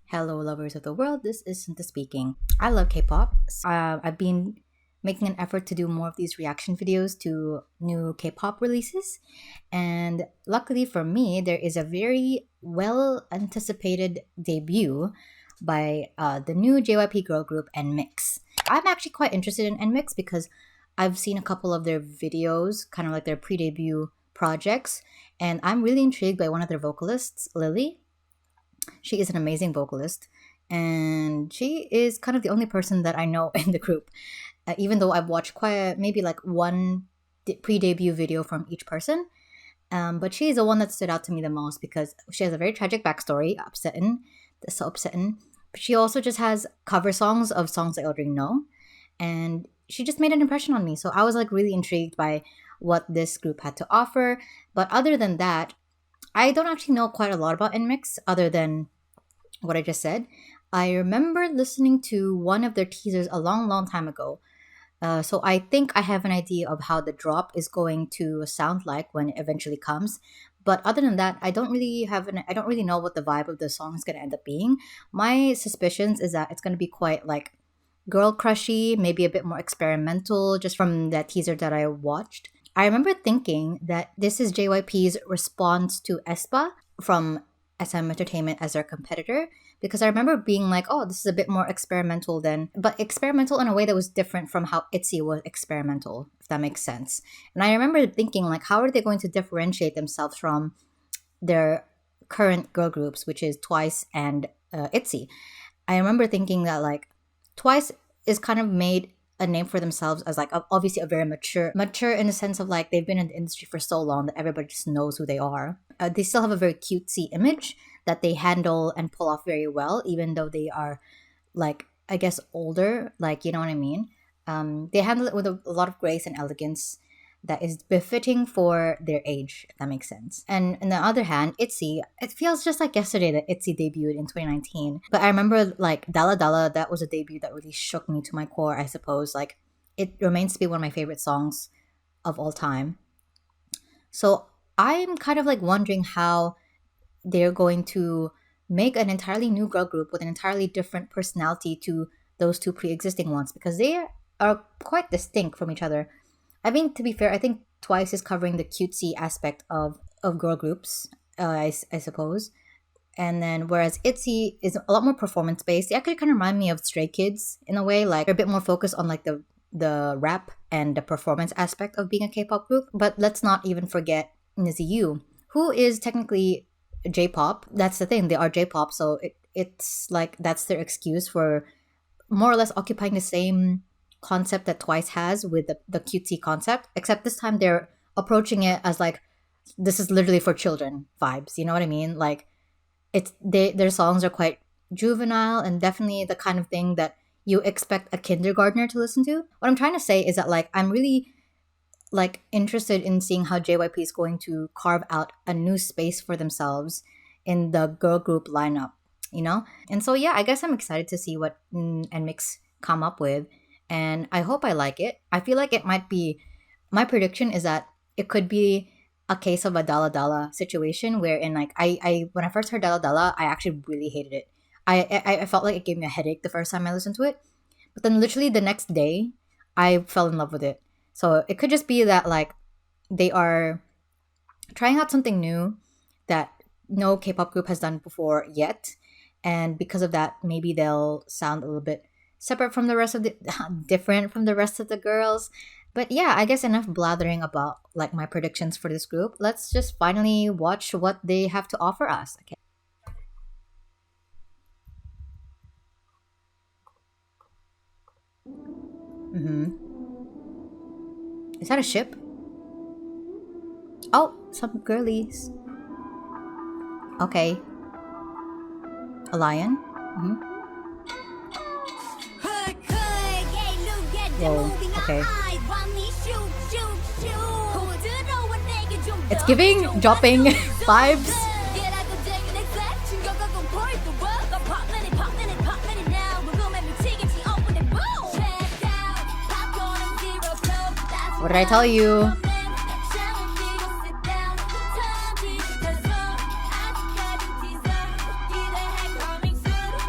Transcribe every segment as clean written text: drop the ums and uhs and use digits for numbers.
Hello, lovers of the world. This is Sinta speaking. I love K-pop. I've been making an effort to do more of these reaction videos to new K-pop releases, and luckily for me, there is a very well anticipated debut by the new JYP girl group NMIXX. I'm actually quite interested in NMIXX because I've seen a couple of their videos, kind of like their pre-debut projects, and I'm really intrigued by one of their vocalists, Lily. She is an amazing vocalist, and she is kind of the only person that I know in the group. Even though I've watched maybe like one pre-debut video from each person, but she is the one that stood out to me the most because she has a very tragic backstory, upsetting, so upsetting. But she also just has cover songs of songs I already know, and she just made an impression on me. So I was like really intrigued by what this group had to offer. But other than that, I don't actually know quite a lot about NMIXX other than what I just said. I remember listening to one of their teasers a long, long time ago. So I think I have an idea of how the drop is going to sound like when it eventually comes. But other than that, I don't really know what the vibe of the song is going to end up being. My suspicions is that it's going to be quite like girl crushy, maybe a bit more experimental just from that teaser that I watched. I remember thinking that this is JYP's response to aespa from SM Entertainment as their competitor, because I remember being like, oh, this is a bit more experimental but experimental in a way that was different from how ITZY was experimental, if that makes sense. And I remember thinking like, how are they going to differentiate themselves from their current girl groups, which is Twice and ITZY? I remember thinking that like Twice is kind of made a name for themselves as like obviously a very mature in the sense of like they've been in the industry for so long that everybody just knows who they are. They still have a very cutesy image that they handle and pull off very well, even though they are like, I guess, older, like, you know what I mean. They handle it with a lot of grace and elegance that is befitting for their age, if that makes sense. And on the other hand, ITZY, it feels just like yesterday that ITZY debuted in 2019. But I remember like Dala Dala, that was a debut that really shook me to my core, I suppose. Like, it remains to be one of my favorite songs of all time. So I'm kind of like wondering how they're going to make an entirely new girl group with an entirely different personality to those two pre-existing ones, because they are quite distinct from each other. I mean, to be fair, I think Twice is covering the cutesy aspect of girl groups, I suppose. And then whereas ITZY is a lot more performance based, they actually kind of remind me of Stray Kids in a way. Like, they're a bit more focused on like the rap and the performance aspect of being a K-pop group. But let's not even forget NZU, who is technically J-pop. That's the thing, they are J-pop, so it's like that's their excuse for more or less occupying the same concept that Twice has with the cutesy concept, except this time they're approaching it as like, this is literally for children vibes, you know what I mean? Like, their songs are quite juvenile and definitely the kind of thing that you expect a kindergartner to listen to. What I'm trying to say is that like, I'm really like interested in seeing how JYP is going to carve out a new space for themselves in the girl group lineup, you know? And so yeah, I guess I'm excited to see what NMIXX come up with, and I hope I like it. I feel like it might be, my prediction is that it could be a case of a Dala Dala situation wherein like I when I first heard Dala Dala, I actually really hated it. I felt like it gave me a headache the first time I listened to it, but then literally the next day I fell in love with it. So it could just be that like they are trying out something new that no K-pop group has done before yet, and because of that maybe they'll sound a little bit separate from the rest of the different from the rest of the girls. But yeah, I guess enough blathering about like my predictions for this group. Let's just finally watch what they have to offer us. Okay. Is that a ship? Oh, some girlies. Okay. A lion? Whoa, okay. It's giving dropping vibes. What did I tell you?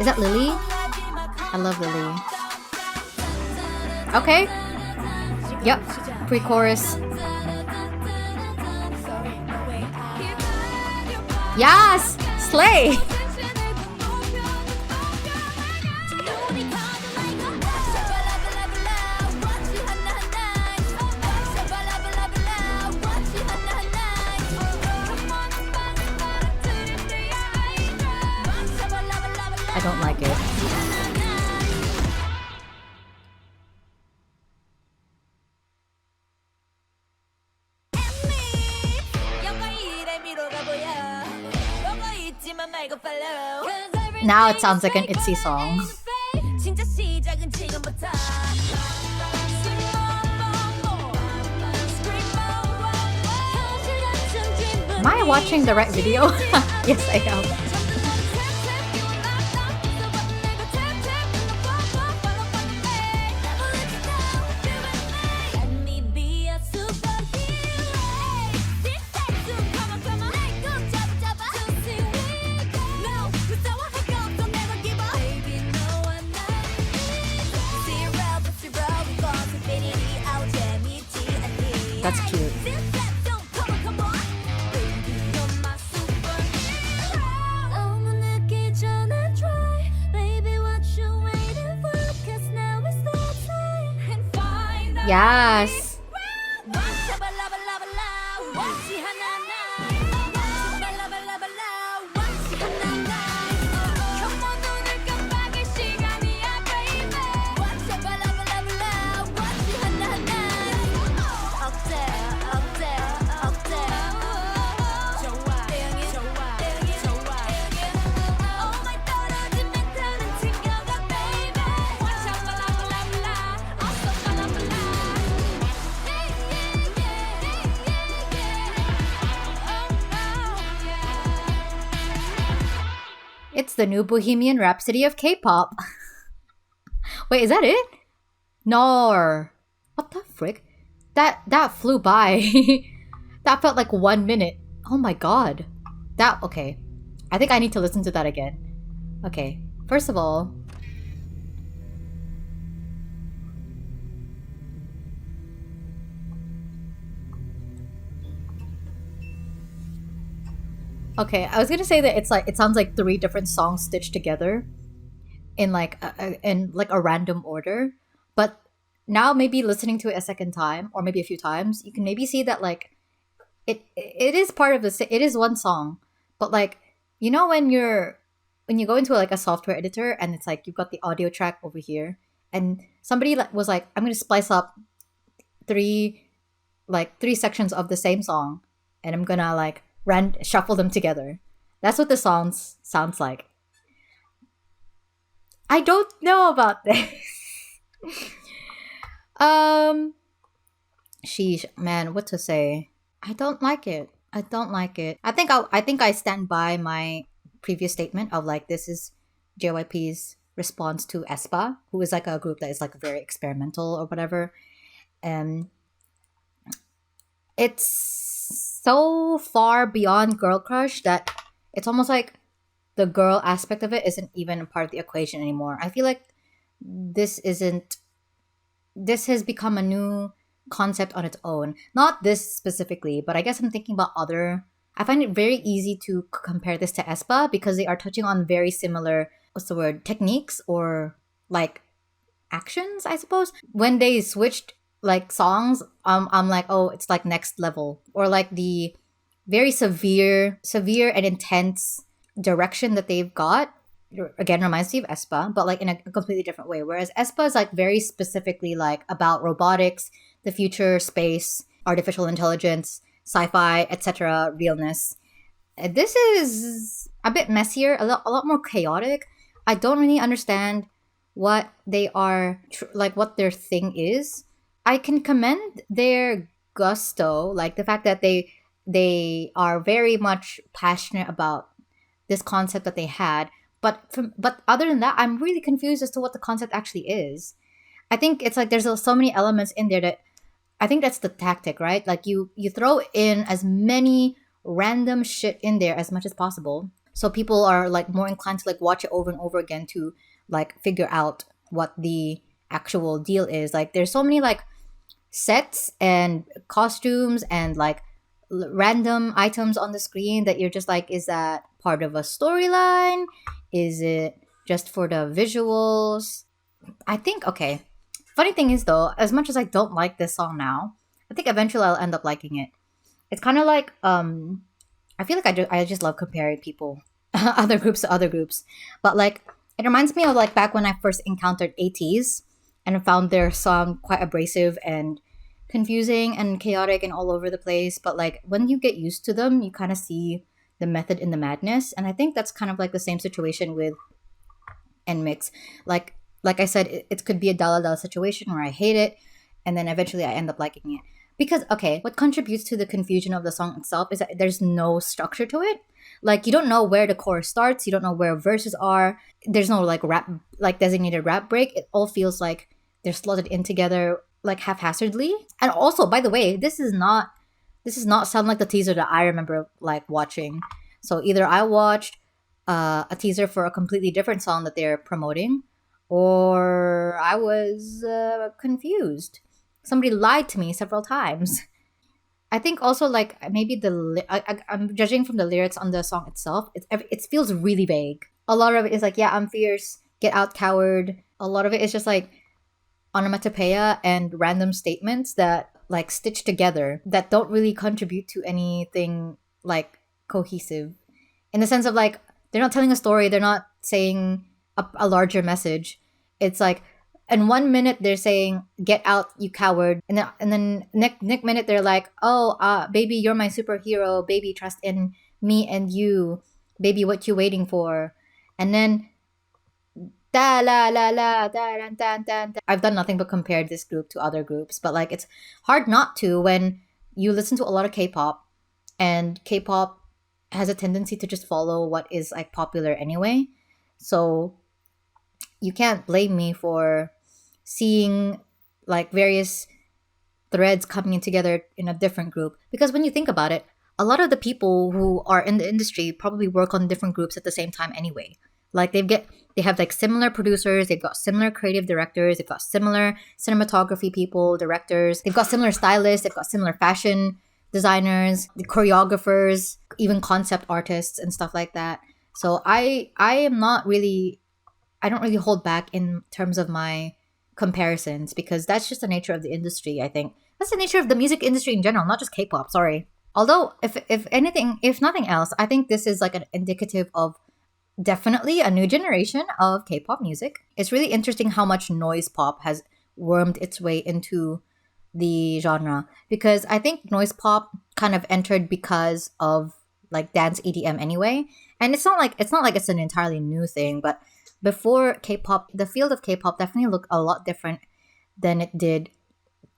Is that Lily? I love Lily. Okay. Yep. Pre-chorus. Yes! Slay! I don't like it. Now it sounds like an ITZY song. Am I watching the right video? Yes, I am. That's cute. Yes. It's the new Bohemian Rhapsody of K-pop. Wait, is that it? No. What the frick? That flew by. That felt like 1 minute. Oh my god. Okay. I think I need to listen to that again. Okay. First of all, okay, I was gonna say that it sounds like 3 different songs stitched together in like a random order. But now maybe listening to it a second time or maybe a few times, you can maybe see that like it is part of it is one song, but like you know when you go into like a software editor and it's like you've got the audio track over here and somebody was like, I'm gonna splice up three sections of the same song and I'm gonna like shuffle them together. That's what the sounds like. I don't know about this. Sheesh, man, what to say? I don't like it. I don't like it. I think I stand by my previous statement of like this is JYP's response to aespa, who is like a group that is like very experimental or whatever. And it's so far beyond girl crush that it's almost like the girl aspect of it isn't even part of the equation anymore. I feel like this has become a new concept on its own. Not this specifically, but I guess I'm thinking about other. I find it very easy to compare this to aespa because they are touching on very similar, techniques or like actions, I suppose. When they switched like songs, I'm like, oh, it's like next level, or like the very severe and intense direction that they've got. Again, reminds me of aespa, but like in a completely different way. Whereas aespa is like very specifically like about robotics, the future, space, artificial intelligence, sci-fi, etc., realness. This is a bit messier, a lot more chaotic. I don't really understand what they are what their thing is. I can commend their gusto, like the fact that they are very much passionate about this concept that they had. But other than that, I'm really confused as to what the concept actually is. I think it's like there's so many elements in there that I think that's the tactic, right? Like you throw in as many random shit in there as much as possible. So people are like more inclined to like watch it over and over again to like figure out what the actual deal is. Like there's so many like sets and costumes and like random items on the screen that you're just like, is that part of a storyline? Is it just for the visuals? I think, okay. Funny thing is though, as much as I don't like this song now, I think eventually I'll end up liking it. It's kind of like I feel like I just love comparing people, other groups to other groups. But like, it reminds me of like back when I first encountered ATs and found their song quite abrasive and confusing and chaotic and all over the place. But like, when you get used to them, you kind of see the method in the madness. And I think that's kind of like the same situation with NMIXX. Like I said, it could be a dollar dollar situation where I hate it, and then eventually I end up liking it. Because okay, what contributes to the confusion of the song itself is that there's no structure to it. Like you don't know where the chorus starts, you don't know where verses are. There's no like rap, like designated rap break. It all feels like they're slotted in together like haphazardly. And also, by the way, this is not sound like the teaser that I remember like watching. So either I watched a teaser for a completely different song that they're promoting, or I was confused. Somebody lied to me several times. I think also like maybe I'm judging from the lyrics on the song itself. It feels really vague. A lot of it is like, yeah, I'm fierce, get out, coward. A lot of it is just like onomatopoeia and random statements that like stitch together that don't really contribute to anything like cohesive, in the sense of like they're not telling a story, they're not saying a larger message. It's like in 1 minute they're saying get out you coward, and then next minute they're like, oh baby, you're my superhero, baby, trust in me and you, baby, what you waiting for, and then da la la la da dan dan dan. I've done nothing but compare this group to other groups, but like it's hard not to when you listen to a lot of K-pop, and K-pop has a tendency to just follow what is like popular anyway. So you can't blame me for seeing like various threads coming in together in a different group, because when you think about it, a lot of the people who are in the industry probably work on different groups at the same time anyway. Like they have like similar producers, they've got similar creative directors, they've got similar cinematography people, directors, they've got similar stylists, they've got similar fashion designers, the choreographers, even concept artists and stuff like that. So I don't really hold back in terms of my comparisons, because that's just the nature of the industry. I think that's the nature of the music industry in general, not just K-pop. Sorry. Although, if nothing else, I think this is like an indicative of definitely a new generation of K-pop music. It's really interesting how much noise pop has wormed its way into the genre, because I think noise pop kind of entered because of like dance EDM anyway, and it's not like it's an entirely new thing, but before K-pop, the field of K-pop definitely looked a lot different than it did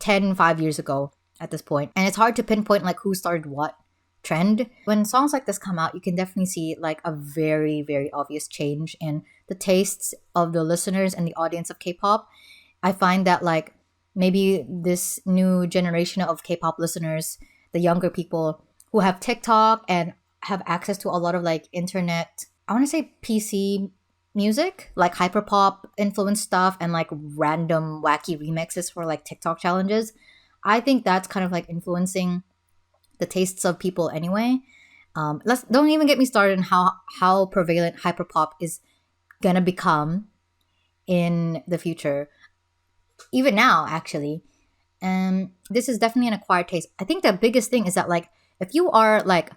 5 years ago at this point. And it's hard to pinpoint like who started what trend. When songs like this come out, you can definitely see like a very, very obvious change in the tastes of the listeners and the audience of K-pop. I find that like maybe this new generation of K-pop listeners, the younger people who have TikTok and have access to a lot of like internet, I want to say PC music, like hyperpop influenced stuff and like random wacky remixes for like TikTok challenges. I think that's kind of like influencing the tastes of people anyway. Let's don't even get me started on how prevalent hyperpop is gonna become in the future, even now actually. This is definitely an acquired taste. I think the biggest thing is that like if you are like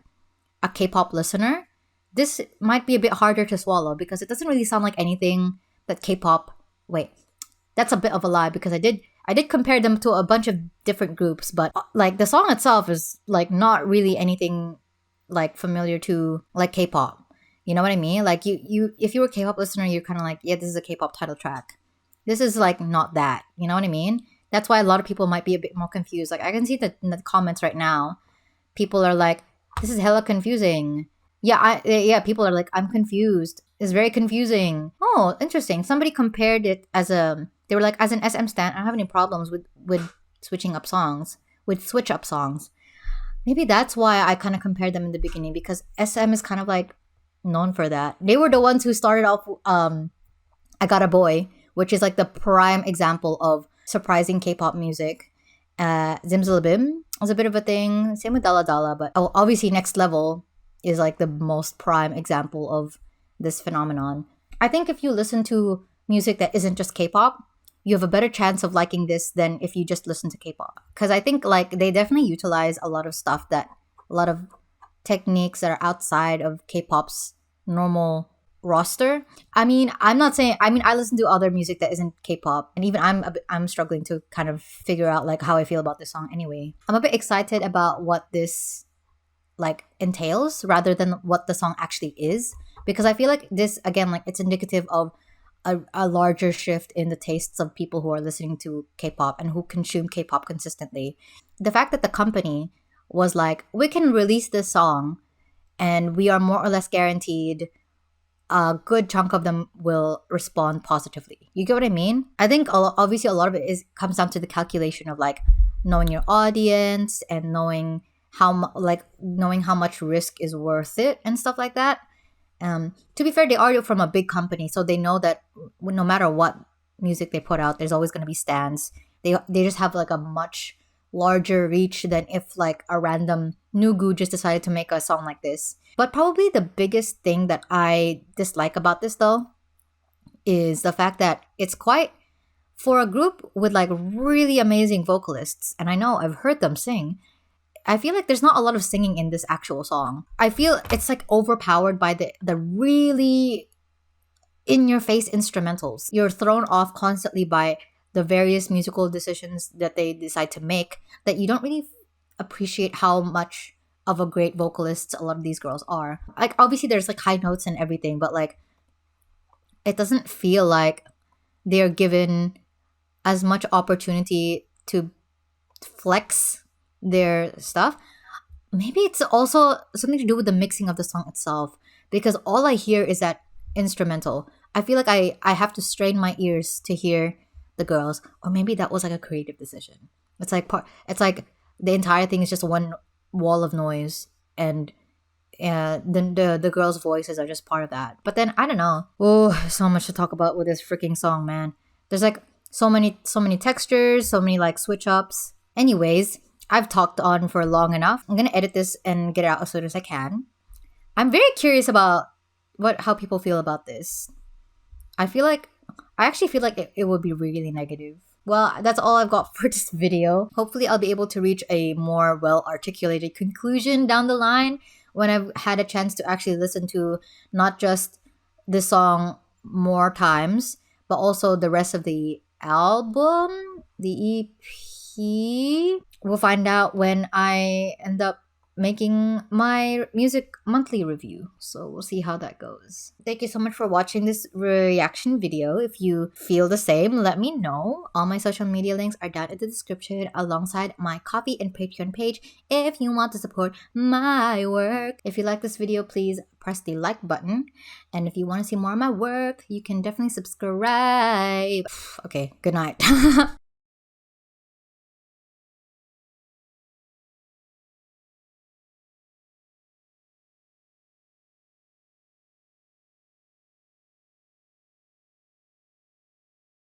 a K-pop listener, this might be a bit harder to swallow because it doesn't really sound like anything that K-pop. Wait, that's a bit of a lie, because I did compare them to a bunch of different groups, but like the song itself is like not really anything like familiar to like K-pop. You know what I mean? Like you if you're a K-pop listener, you're kind of like, yeah, this is a K-pop title track. This is like not that. You know what I mean? That's why a lot of people might be a bit more confused. Like I can see that in the comments right now, people are like, this is hella confusing. Yeah, people are like, I'm confused. It's very confusing. Oh, interesting. Somebody compared it they were like, as an SM stan, I don't have any problems with switching up songs, with switch up songs. Maybe that's why I kind of compared them in the beginning, because SM is kind of like known for that. They were the ones who started off I Got a Boy, which is like the prime example of surprising K-pop music. Zimzalabim was a bit of a thing. Same with Dala Dala, but obviously Next Level is like the most prime example of this phenomenon. I think if you listen to music that isn't just K-pop, you have a better chance of liking this than if you just listen to K-pop. Because I think like they definitely utilize a lot of stuff that a lot of techniques that are outside of K-pop's normal roster. I mean, I'm not saying. I mean, I listen to other music that isn't K-pop, and even I'm struggling to kind of figure out like how I feel about this song. Anyway, I'm a bit excited about what this like entails rather than what the song actually is, because I feel like this again, like it's indicative of a larger shift in the tastes of people who are listening to K-pop and who consume K-pop consistently. The fact that the company was like, we can release this song and we are more or less guaranteed a good chunk of them will respond positively. You get what I mean? I think obviously a lot of it comes down to the calculation of like knowing your audience and knowing knowing how much risk is worth it and stuff like that. To be fair, they are from a big company, so they know that no matter what music they put out, there's always going to be stans. They just have like a much larger reach than if like a random Nugu just decided to make a song like this. But probably the biggest thing that I dislike about this though is the fact that it's quite for a group with like really amazing vocalists, and I know I've heard them sing. I feel like there's not a lot of singing in this actual song. I feel it's like overpowered by the really in your face instrumentals. You're thrown off constantly by the various musical decisions that they decide to make that you don't really appreciate how much of a great vocalist a lot of these girls are. Like obviously there's like high notes and everything, but like it doesn't feel like they're given as much opportunity to flex their stuff. Maybe it's also something to do with the mixing of the song itself, because all I hear is that instrumental. I feel like I have to strain my ears to hear the girls, or maybe that was like a creative decision. It's like the entire thing is just one wall of noise, and the girls' voices are just part of that. But then I don't know. Oh, so much to talk about with this freaking song, man. There's like so many textures, so many like switch ups. Anyways, I've talked on for long enough. I'm gonna edit this and get it out as soon as I can. I'm very curious about how people feel about this. I actually feel like it would be really negative. Well, that's all I've got for this video. Hopefully I'll be able to reach a more well-articulated conclusion down the line when I've had a chance to actually listen to not just this song more times, but also the rest of the album, the EP. We'll find out when I end up making my music monthly review, so we'll see how that goes. Thank you so much for watching this reaction video. If you feel the same, let me know. All my social media links are down in the description alongside my Ko-fi and Patreon page if you want to support my work. If you like this video, please press the like button, and if you want to see more of my work, you can definitely subscribe. Okay, good night.